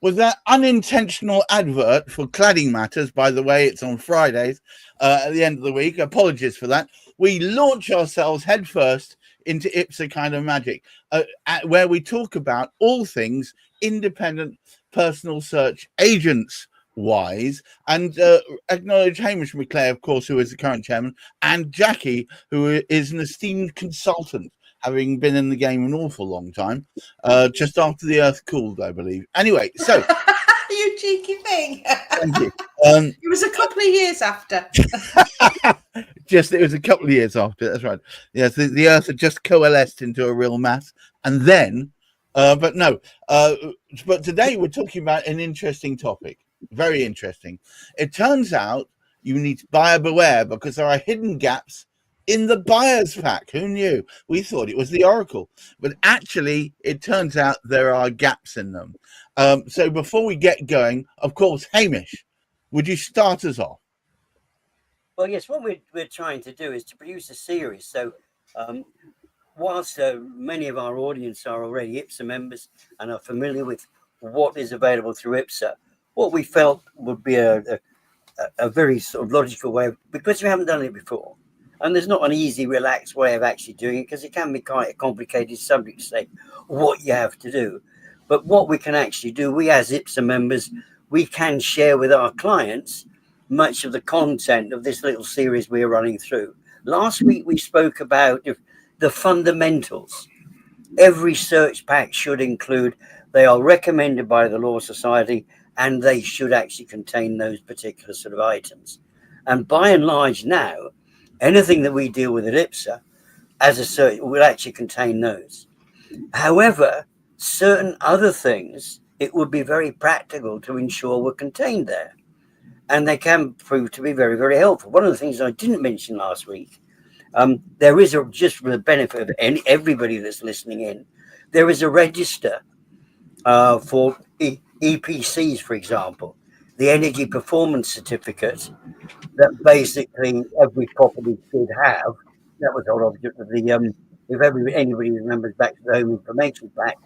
Was that unintentional advert for Cladding Matters? By the way, it's on Fridays at the end of the week. Apologies for that. We launch ourselves headfirst into IPSA Kind of Magic, where we talk about all things independent personal search agents wise, and acknowledge Hamish McClay, of course, who is the current chairman, and Jackie, who is an esteemed consultant, having been in the game an awful long time, just after the Earth cooled, I believe. Anyway, so... You cheeky thing. Thank you. It was a couple of years after. It was a couple of years after, that's right. Yes, the Earth had just coalesced into a real mass, and then... but today we're talking about an interesting topic. Very interesting. It turns out you need to buyer beware, because there are hidden gaps in the buyer's pack. Who knew? We thought it was the Oracle, but actually it turns out there are gaps in them. So before we get going, of course, Hamish, would you start us off? Well, yes, what we're trying to do is to produce a series. So whilst many of our audience are already IPSA members and are familiar with what is available through IPSA, what we felt would be a very sort of logical way, because we haven't done it before. And there's not an easy, relaxed way of actually doing it, because it can be quite a complicated subject to say what you have to do. But what we can actually do, we as IPSA members, we can share with our clients much of the content of this little series we're running through. Last week, we spoke about the fundamentals. Every search pack should include, they are recommended by the Law Society, and they should actually contain those particular sort of items. And by and large now, anything that we deal with at IPSA as a search will actually contain those. However, certain other things, it would be very practical to ensure were contained there. And they can prove to be very, very helpful. One of the things I didn't mention last week, there is just for the benefit of everybody that's listening in, there is a register for EPCs, for example, the Energy Performance Certificate, that basically every property should have. That was the whole object of the, if anybody remembers back to the Home Information Pack,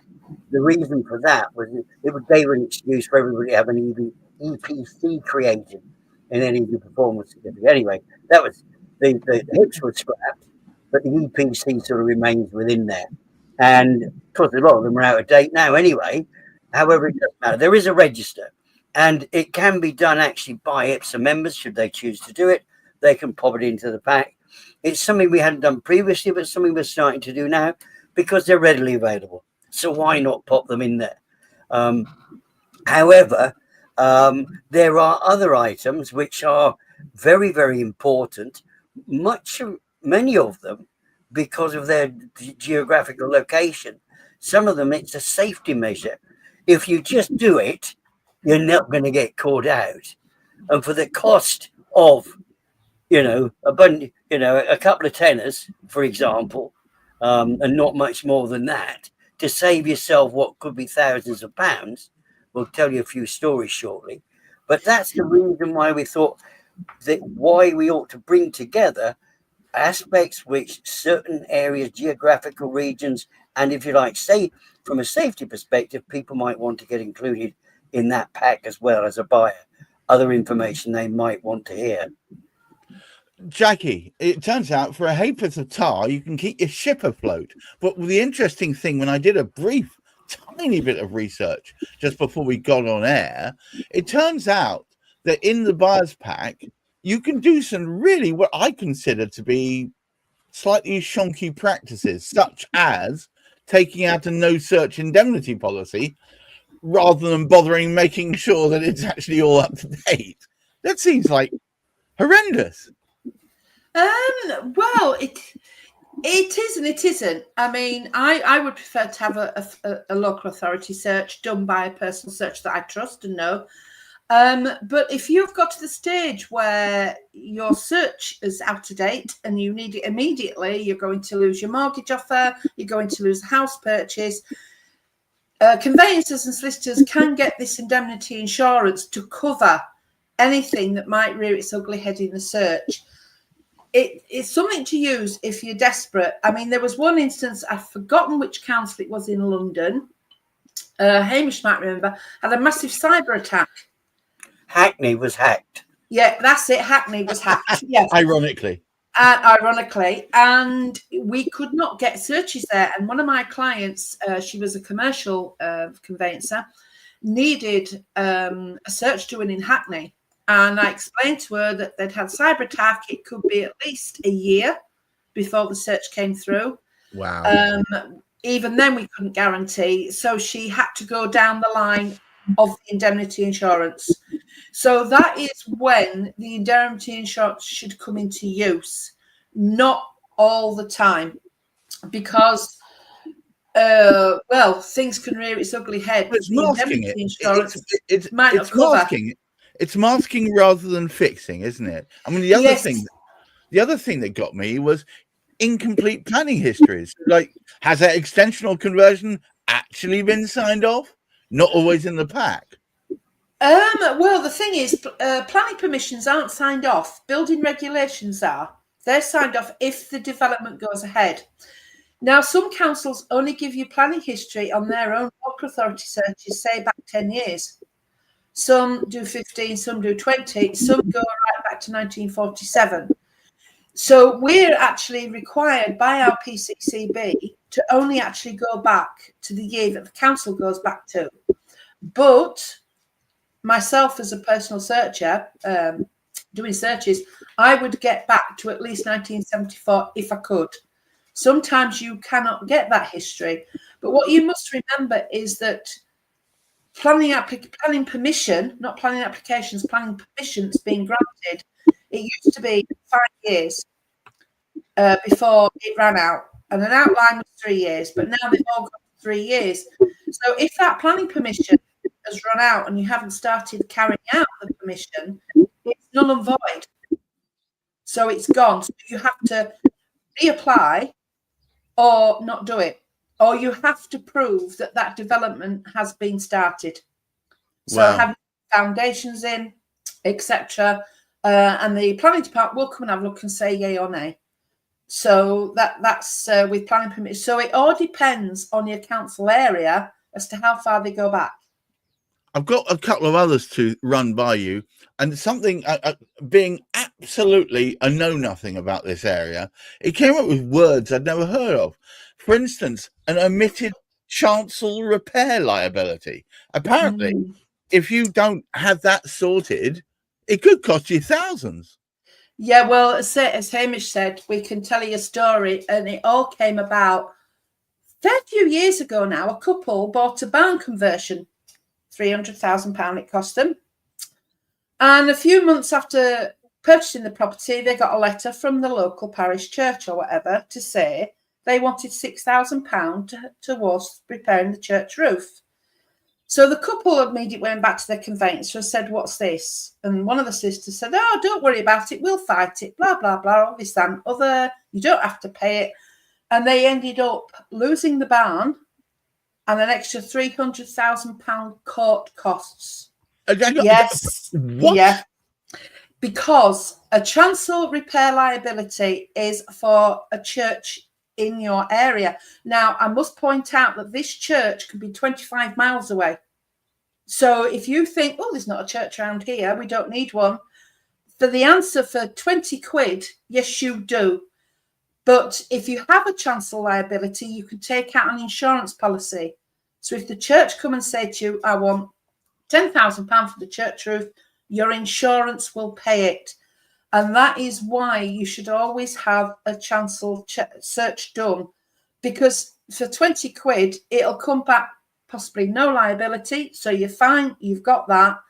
the reason for that was it gave an excuse for everybody to have an EPC created, an Energy Performance Certificate. Anyway, that was, the HIPs were scrapped, but the EPC sort of remains within there. And of course, a lot of them are out of date now anyway. However, it doesn't matter. There is a register. And it can be done actually by IPSA members, should they choose to do it. They can pop it into the pack. It's something we hadn't done previously, but something we're starting to do now because they're readily available. So why not pop them in there? However, there are other items which are very, very important, many of them because of their geographical location. Some of them, it's a safety measure. If you just do it, you're not going to get caught out. And for the cost of, a couple of tenors, for example, and not much more than that, to save yourself what could be thousands of pounds, we'll tell you a few stories shortly. But that's the reason why we thought why we ought to bring together aspects which certain areas, geographical regions, and if you like, say, from a safety perspective, people might want to get included in that pack as well as a buyer, other information they might want to hear. Jackie, it turns out for a ha'porth of tar, you can keep your ship afloat. But the interesting thing, when I did a brief, tiny bit of research just before we got on air, it turns out that in the buyer's pack, you can do some really what I consider to be slightly shonky practices, such as taking out a no search indemnity policy rather than bothering making sure that it's actually all up to date. That seems like horrendous. Well, It is and it isn't. I mean, I would prefer to have a local authority search done by a personal search that I trust and know. But if you've got to the stage where your search is out of date and you need it immediately, you're going to lose your mortgage offer, you're going to lose the house purchase. Conveyancers and solicitors can get this indemnity insurance to cover anything that might rear its ugly head in the search. It's something to use if you're desperate. I mean, there was one instance, I've forgotten which council it was in London. Hamish might remember, had a massive cyber attack. Hackney was hacked. Yeah, that's it. Hackney was hacked. Yes. Ironically. And we could not get searches there. And one of my clients, she was a commercial conveyancer, needed a search doing in Hackney. And I explained to her that they'd had cyber attack. It could be at least a year before the search came through. Wow. Even then, we couldn't guarantee. So she had to go down the line of the indemnity insurance. So that is when the indemnity insurance should come into use, not all the time, because things can rear its ugly head. It's masking it. It's masking. It's masking rather than fixing, isn't it? I mean, the other thing that got me was incomplete planning histories. Like, has that extension or conversion actually been signed off? Not always in the pack. Well, the thing is, planning permissions aren't signed off. Building regulations are. They're signed off if the development goes ahead. Now, some councils only give you planning history on their own local authority searches, say back 10 years. Some do 15, some do 20, some go right back to 1947. So we're actually required by our PCCB to only actually go back to the year that the council goes back to. But myself as a personal searcher, doing searches, I would get back to at least 1974 if I could. Sometimes you cannot get that history. But what you must remember is that planning permission, not planning applications, planning permissions being granted, it used to be 5 years before it ran out. And an outline was 3 years, but now they've all got 3 years. So if that planning permission has run out and you haven't started carrying out the permission, it's null and void. So it's gone. So you have to reapply or not do it. Or you have to prove that that development has been started. So having foundations in, etc. And the planning department will come and have a look and say yay or nay. So that's with planning permission. So it all depends on your council area as to how far they go back. I've got a couple of others to run by you, and something being absolutely a know-nothing about this area, it came up with words I'd never heard of. For instance, an omitted chancel repair liability. Apparently, if you don't have that sorted, it could cost you thousands. Yeah, well, as Hamish said, we can tell you a story, and it all came about a fair few years ago now. A couple bought a barn conversion. £300,000 it cost them. And a few months after purchasing the property, they got a letter from the local parish church or whatever to say they wanted £6,000 towards repairing the church roof. So the couple immediately went back to their conveyancer and said, "What's this?" And one of the sisters said, "Oh, don't worry about it. We'll fight it. Blah, blah, blah. All this and other. You don't have to pay it." And they ended up losing the barn and an extra £300,000 court costs. Yes. What? Yeah. Because a chancel repair liability is for a church in your area. Now, I must point out that this church could be 25 miles away. So if you think, "Oh, there's not a church around here, we don't need one," for the answer for 20 quid, yes, you do. But if you have a chancel liability, you can take out an insurance policy. So if the church come and say to you, "I want £10,000 for the church roof," your insurance will pay it. And that is why you should always have a chancel search done, because for 20 quid, it'll come back possibly no liability. So you're fine. You've got that.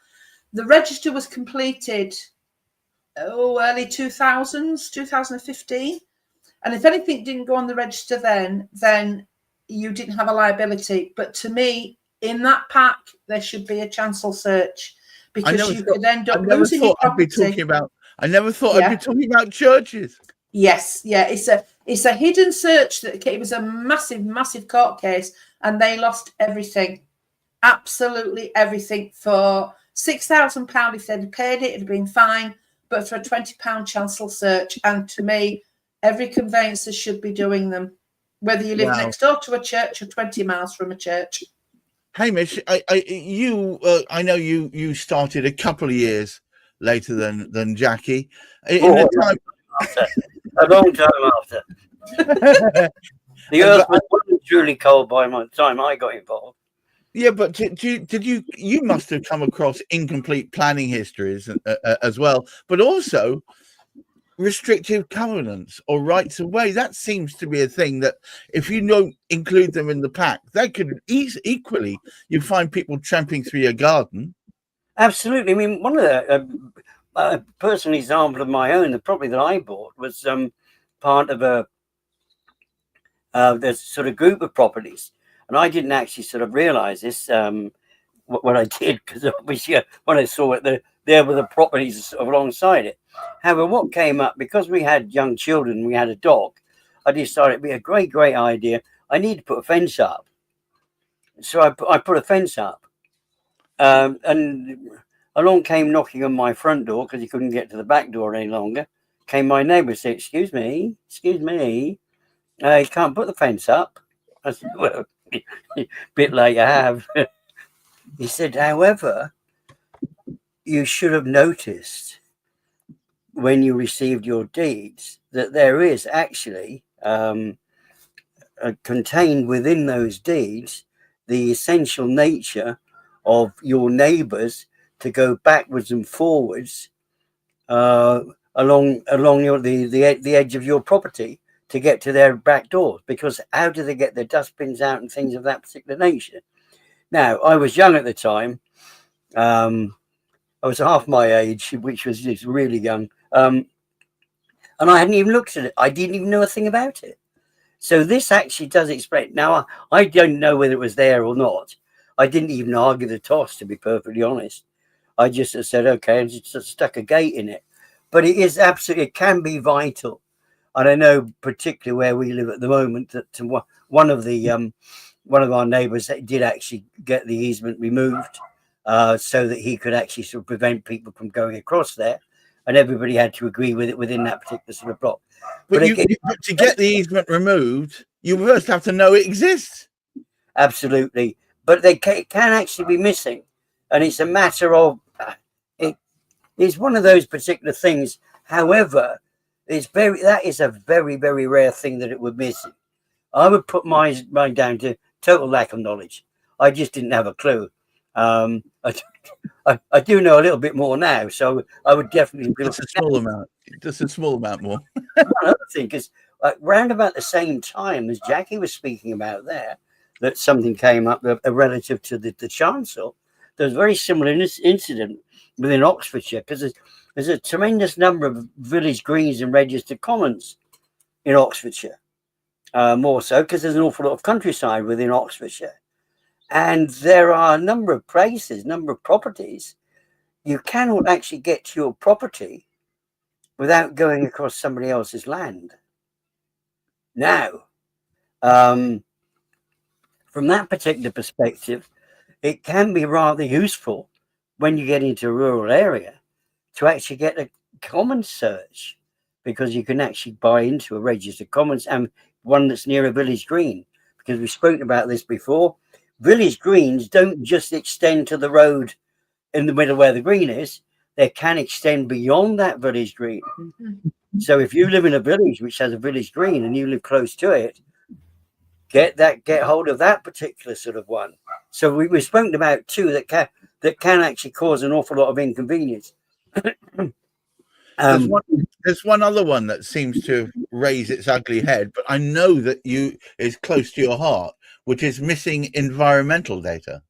The register was completed early 2000s, 2015. And if anything didn't go on the register then you didn't have a liability. But to me, in that pack, there should be a chancel search, because you could end up losing your property. I never thought I'd be talking about churches. Yes, yeah, it's a hidden search. That it was a massive court case, and they lost everything, absolutely everything. For £6,000, if they'd paid it, it'd have been fine. But for a £20 chancel search, and to me, every conveyancer should be doing them, whether you live next door to a church or 20 miles from a church. Hamish, I know you started a couple of years later than Jackie. A long time after. The earth was truly cold by the time I got involved. Yeah, but did you must have come across incomplete planning histories as well, but also restrictive covenants or rights of way. That seems to be a thing that if you don't include them in the pack, that could equally, you find people tramping through your garden. Absolutely. I mean, one of the personal example of my own, the property that I bought was part of there's sort of group of properties, and I didn't actually sort of realize this what I did, because obviously when I saw it, there were the properties sort of alongside it. However, what came up, because we had young children, we had a dog, I decided it'd be a great idea. I need to put a fence up. So I put a fence up. And along came knocking on my front door, because he couldn't get to the back door any longer. Came my neighbour and said, excuse me, you can't put the fence up. I said, well, a bit late I have. He said, however, you should have noticed when you received your deeds that there is actually contained within those deeds the essential nature of your neighbours to go backwards and forwards along the edge of your property to get to their back doors, because how do they get their dustbins out and things of that particular nature? Now, I was young at the time. I was half my age, which was just really young. And I hadn't even looked at it. I didn't even know a thing about it. So this actually does explain. Now, I don't know whether it was there or not. I didn't even argue the toss, to be perfectly honest. I just said, okay, and just stuck a gate in it. But it is absolutely, it can be vital. And I know particularly where we live at the moment that one of our neighbours did actually get the easement removed so that he could actually sort of prevent people from going across there. And everybody had to agree with it within that particular sort of block. But to get the easement removed, you first have to know it exists. Absolutely. But they can actually be missing. And it's a matter of, it's one of those particular things. However, that is a very, very rare thing that it would miss. I would put mine down to total lack of knowledge. I just didn't have a clue. I do know a little bit more now, so I would definitely. Just a small amount. Just a small amount more. Another thing is, round about the same time as Jackie was speaking about there, that something came up relative to the chancel. There was a very similar incident within Oxfordshire, because there's a tremendous number of village greens and registered commons in Oxfordshire. More so because there's an awful lot of countryside within Oxfordshire. And there are a number of places, number of properties, you cannot actually get to your property without going across somebody else's land. Now, from that particular perspective, it can be rather useful when you get into a rural area to actually get a common search, because you can actually buy into a registered commons and one that's near a village green, because we've spoken about this before. Village greens don't just extend to the road in the middle where the green is. They can extend beyond that village green. Mm-hmm. So if you live in a village which has a village green and you live close to it, get hold of that particular sort of one. So we've spoken about two that can actually cause an awful lot of inconvenience. There's one other one that seems to raise its ugly head, but I know that is close to your heart, which is missing environmental data.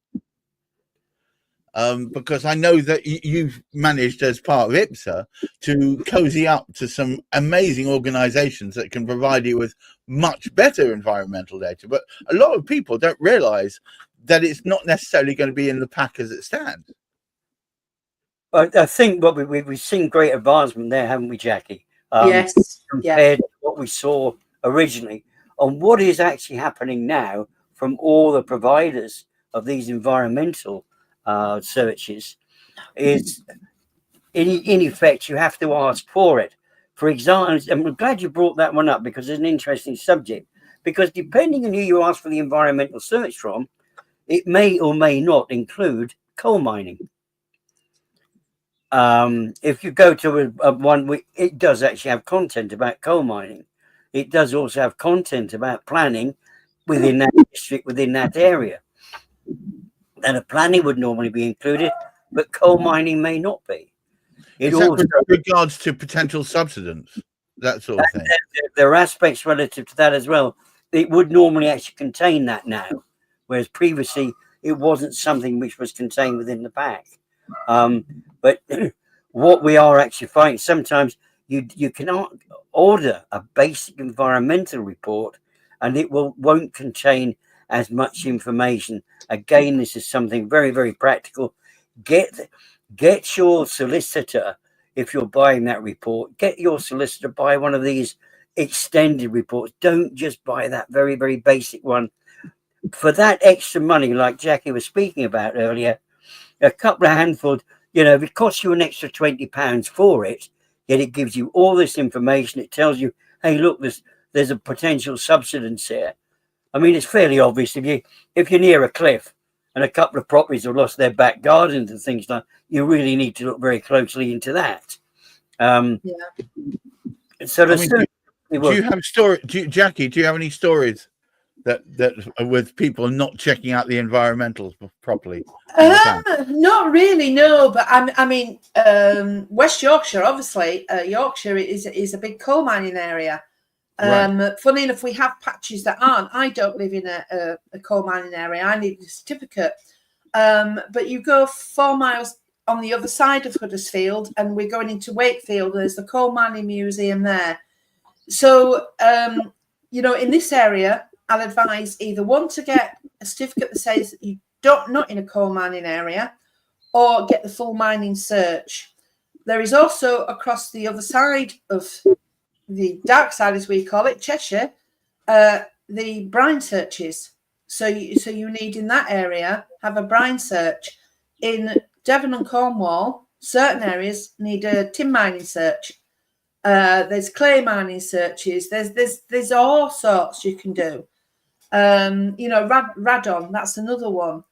because I know that you've managed as part of IPSA to cozy up to some amazing organizations that can provide you with much better environmental data. But a lot of people don't realize that it's not necessarily going to be in the pack as it stands. I think what we've seen great advancement there, haven't we, Jackie? Yes. Compared to what we saw originally, and what is actually happening now from all the providers of these environmental searches is, in effect, you have to ask for it. For example, and I'm glad you brought that one up because it's an interesting subject. Because depending on who you ask for the environmental search from, it may or may not include coal mining. If you go to a one, it does actually have content about coal mining. It does also have content about planning within that district, within that area. And a planning would normally be included, but coal mining may not be. It also with regards to potential subsidence, that sort of thing. There are aspects relative to that as well. It would normally actually contain that now, whereas previously it wasn't something which was contained within the pack. But what we are actually finding, sometimes you cannot order a basic environmental report and it won't contain as much information. Again, this is something very, very practical. Get your solicitor, if you're buying that report, get your solicitor buy one of these extended reports. Don't just buy that very, very basic one. For that extra money, like Jackie was speaking about earlier, a couple of handfuls, if it costs you an extra £20 for it, yet it gives you all this information. It tells you, hey, look, there's a potential subsidence here. I mean, it's fairly obvious if you're near a cliff and a couple of properties have lost their back gardens and things like that, you really need to look very closely into that. So do you have Jackie? Do you have any stories that with people not checking out the environmentals properly? Not really, no. But I mean, West Yorkshire, obviously, Yorkshire is a big coal mining area. Right. Funny enough, we have patches that aren't. I don't live in a coal mining area. I need a certificate. But you go 4 miles on the other side of Huddersfield, and we're going into Wakefield. There's the coal mining museum there. So, in this area, I'll advise either one to get a certificate that says that you're not in a coal mining area, or get the full mining search. There is also across the other side of the dark side, as we call it, Cheshire, the brine searches. So you need in that area have a brine search. In Devon and Cornwall, certain areas need a tin mining search. There's clay mining searches. There's all sorts you can do. Radon, that's another one.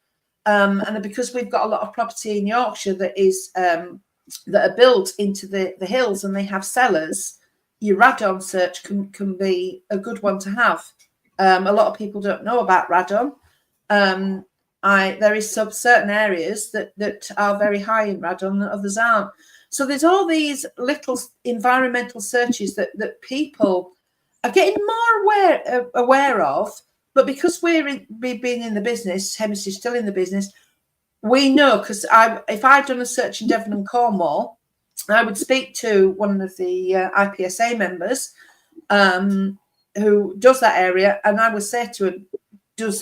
And because we've got a lot of property in Yorkshire that are built into the hills and they have cellars, your radon search can be a good one to have. A lot of people don't know about radon. There is certain areas that are very high in radon and others aren't. So there's all these little environmental searches that people are getting more aware of. But because we've been in the business, Hamish is still in the business, we know, because if I'd done a search in Devon and Cornwall, I would speak to one of the IPSA members who does that area, and I would say to him,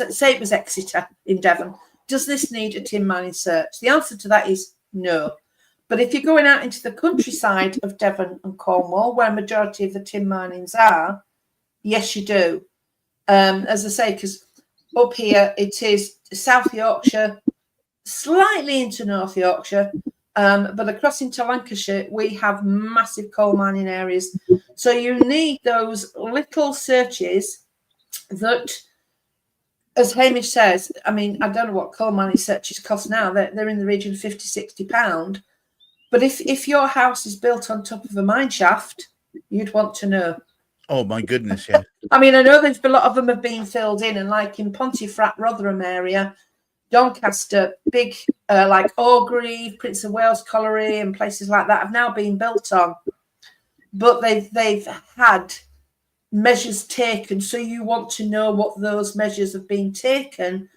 say it was Exeter in Devon, does this need a tin mining search? The answer to that is no. But if you're going out into the countryside of Devon and Cornwall, where a majority of the tin minings are, yes, you do. As I say, because up here it is South Yorkshire, slightly into North Yorkshire, but across into Lancashire, we have massive coal mining areas. So you need those little searches that, as Hamish says, I mean, I don't know what coal mining searches cost now. They're in the region of £50-60. But if your house is built on top of a mine shaft, you'd want to know. Oh, my goodness, yeah. I mean, I know a lot of them have been filled in, and like in Pontefract, Rotherham area, Doncaster, big like Orgreave, Prince of Wales Colliery and places like that have now been built on. But they've had measures taken, so you want to know what those measures have been taken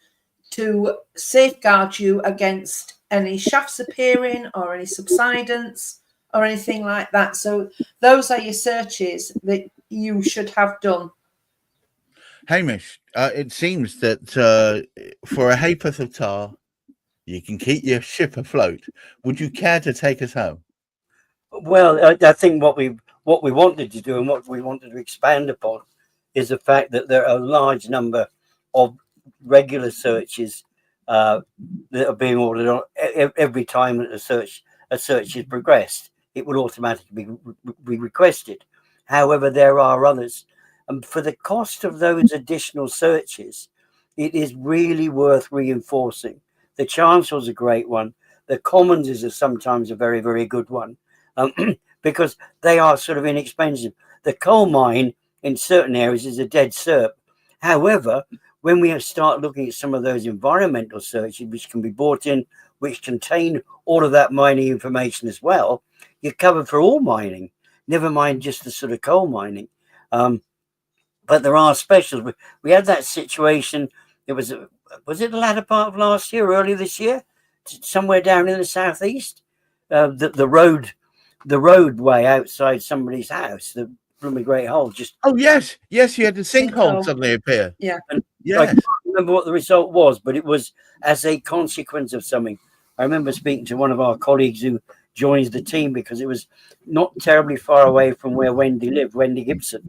to safeguard you against any shafts appearing or any subsidence or anything like that. So those are your searches that you should have done. Hamish, it seems that for a ha'porth of tar, you can keep your ship afloat. Would you care to take us home? Well, I think what we wanted to do and what we wanted to expand upon is the fact that there are a large number of regular searches that are being ordered on every time that a search is progressed. It will automatically be requested. However, there are others, and for the cost of those additional searches, it is really worth reinforcing. The Chancellor's a great one. The Commons is sometimes a very, very good one, because they are sort of inexpensive. The coal mine in certain areas is a dead cert. However, when we start looking at some of those environmental searches, which can be bought in, which contain all of that mining information as well, you're covered for all mining, never mind just the sort of coal mining. But there are specials. We had that situation. Was it the latter part of last year, earlier this year, somewhere down in the southeast? The roadway outside somebody's house, the blooming great hole. Oh yes, you had the sinkhole suddenly appear. Yeah, yes. I can't remember what the result was, but it was as a consequence of something. I remember speaking to one of our colleagues who joins the team because it was not terribly far away from where Wendy lived, Wendy Gibson,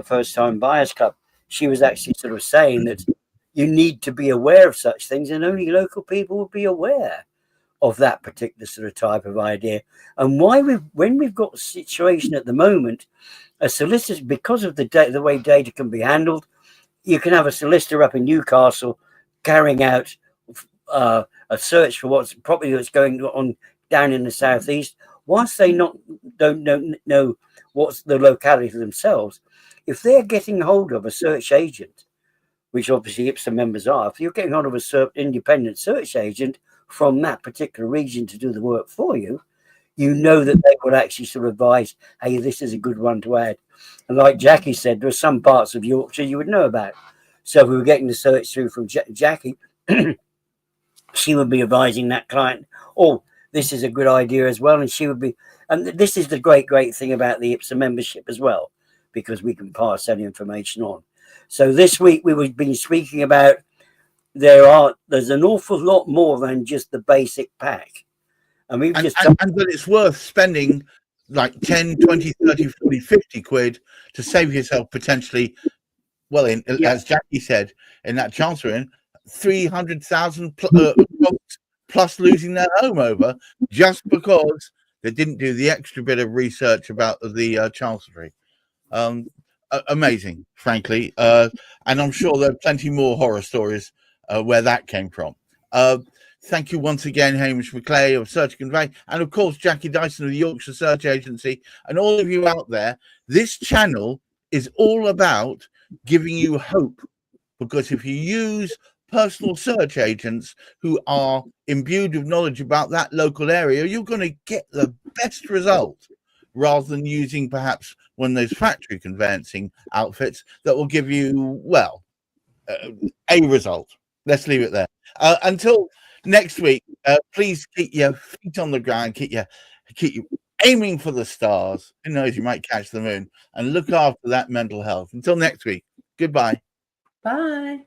First Time Buyers Club. She was actually sort of saying that you need to be aware of such things, and only local people will be aware of that particular sort of type of idea. And when we've got a situation at the moment, a solicitor, because of the way data can be handled, you can have a solicitor up in Newcastle carrying out a search for what's property that's going on down in the southeast, whilst they don't know what's the locality themselves. If they're getting hold of a search agent, which obviously IPSA members are, if you're getting hold of an independent search agent from that particular region to do the work for you, you know that they would actually sort of advise, hey, this is a good one to add. And like Jackie said, there are some parts of Yorkshire you would know about. So if we were getting the search through from Jackie, she would be advising that client, oh, this is a good idea as well. And she would be, and this is the great thing about the IPSA membership as well, because we can pass that information on. So this week we've been speaking about there's an awful lot more than just the basic pack. And we've and that it's worth spending like 10, 20, 30, 40, 50 quid to save yourself potentially, well, as Jackie said, in that Chancellor, 300,000 plus losing their home over just because they didn't do the extra bit of research about the Chancellery. Amazing, frankly. And I'm sure there are plenty more horror stories where that came from. Thank you once again, Hamish McClay of Search and Convey, and of course, Jackie Dyson of the Yorkshire Search Agency, and all of you out there. This channel is all about giving you hope, because if you use personal search agents who are imbued with knowledge about that local area, you're going to get the best result, rather than using perhaps one of those factory conveyancing outfits that will give you, well, a result. Let's leave it there. Until next week, please keep your feet on the ground, keep you aiming for the stars. Who knows, you might catch the moon, and look after that mental health. Until next week, goodbye. Bye.